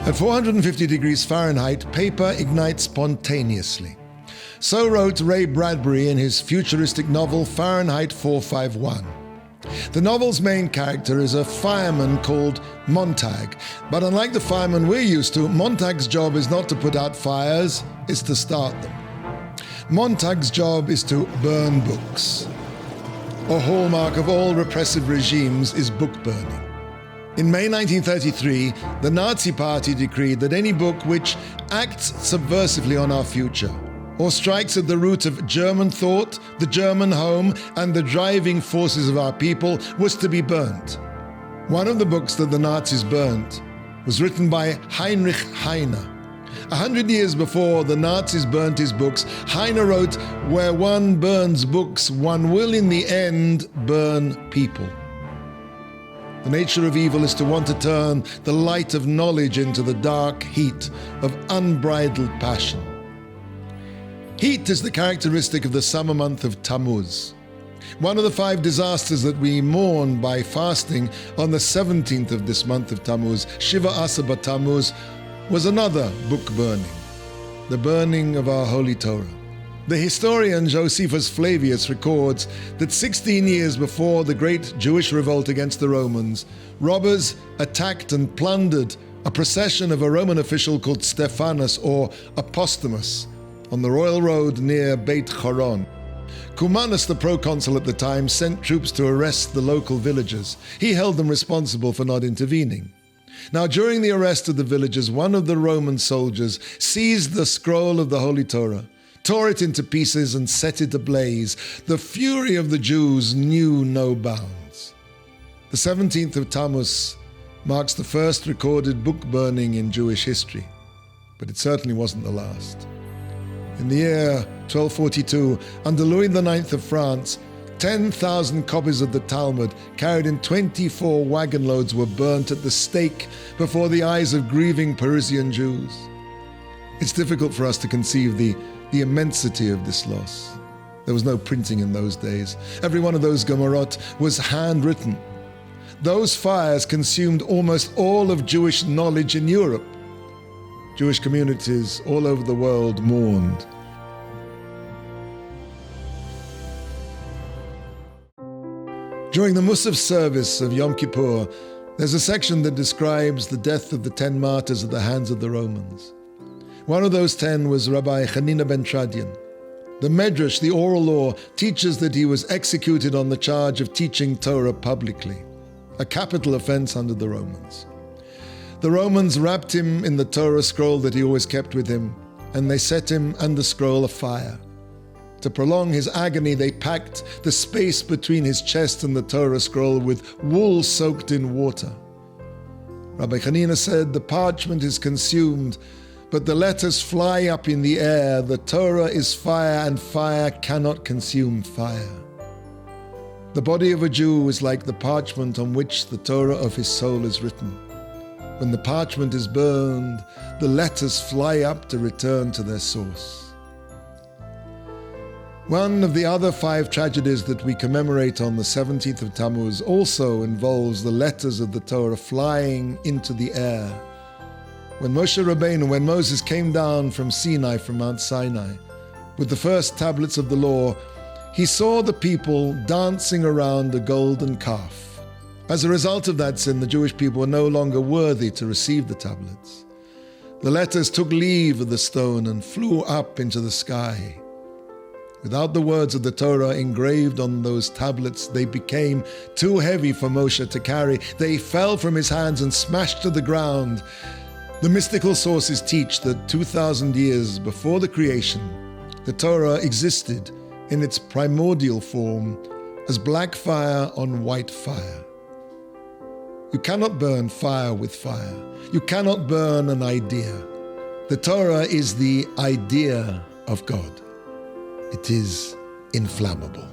At 450 degrees Fahrenheit, paper ignites spontaneously. So wrote Ray Bradbury in his futuristic novel Fahrenheit 451. The novel's main character is a fireman called Montag, but unlike the fireman we're used to, Montag's job is not to put out fires, it's to start them. Montag's job is to burn books. A hallmark of all repressive regimes is book burning. In May 1933, the Nazi Party decreed that any book which acts subversively on our future, or strikes at the root of German thought, the German home, and the driving forces of our people, was to be burnt. One of the books that the Nazis burnt was written by Heinrich Heine. 100 years before the Nazis burnt his books, Heine wrote, "Where one burns books, one will in the end burn people." The nature of evil is to want to turn the light of knowledge into the dark heat of unbridled passion. Heat is the characteristic of the summer month of Tammuz. One of the 5 disasters that we mourn by fasting on the 17th of this month of Tammuz, Shiva Asaba Tammuz, was another book burning, the burning of our Holy Torah. The historian Josephus Flavius records that 16 years before the great Jewish revolt against the Romans, robbers attacked and plundered a procession of a Roman official called Stephanus or Apostomus on the royal road near Beit Choron. Cumanus, the proconsul at the time, sent troops to arrest the local villagers. He held them responsible for not intervening. Now, during the arrest of the villagers, one of the Roman soldiers seized the scroll of the Holy Torah, tore it into pieces and set it ablaze. The fury of the Jews knew no bounds. The 17th of Tammuz marks the first recorded book burning in Jewish history, but it certainly wasn't the last. In the year 1242, under Louis IX of France, 10,000 copies of the Talmud, carried in 24 wagon loads, were burnt at the stake before the eyes of grieving Parisian Jews. It's difficult for us to conceive the immensity of this loss. There was no printing in those days. Every one of those Gemorot was handwritten. Those fires consumed almost all of Jewish knowledge in Europe. Jewish communities all over the world mourned. During the Musaf service of Yom Kippur, there's a section that describes the death of the 10 martyrs at the hands of the Romans. One of those 10 was Rabbi Hanina ben Tradian. The Medrash, the oral law, teaches that he was executed on the charge of teaching Torah publicly, a capital offense under the Romans. The Romans wrapped him in the Torah scroll that he always kept with him, and they set him and the scroll afire. To prolong his agony, they packed the space between his chest and the Torah scroll with wool soaked in water. Rabbi Hanina said, "The parchment is consumed, but the letters fly up in the air. The Torah is fire, and fire cannot consume fire." The body of a Jew is like the parchment on which the Torah of his soul is written. When the parchment is burned, the letters fly up to return to their source. One of the other 5 tragedies that we commemorate on the 17th of Tammuz also involves the letters of the Torah flying into the air. When Moses came down from Sinai, from Mount Sinai, with the first tablets of the law, he saw the people dancing around a golden calf. As a result of that sin, the Jewish people were no longer worthy to receive the tablets. The letters took leave of the stone and flew up into the sky. Without the words of the Torah engraved on those tablets, they became too heavy for Moshe to carry. They fell from his hands and smashed to the ground. The mystical sources teach that 2,000 years before the creation, the Torah existed in its primordial form as black fire on white fire. You cannot burn fire with fire. You cannot burn an idea. The Torah is the idea of God. It is inflammable.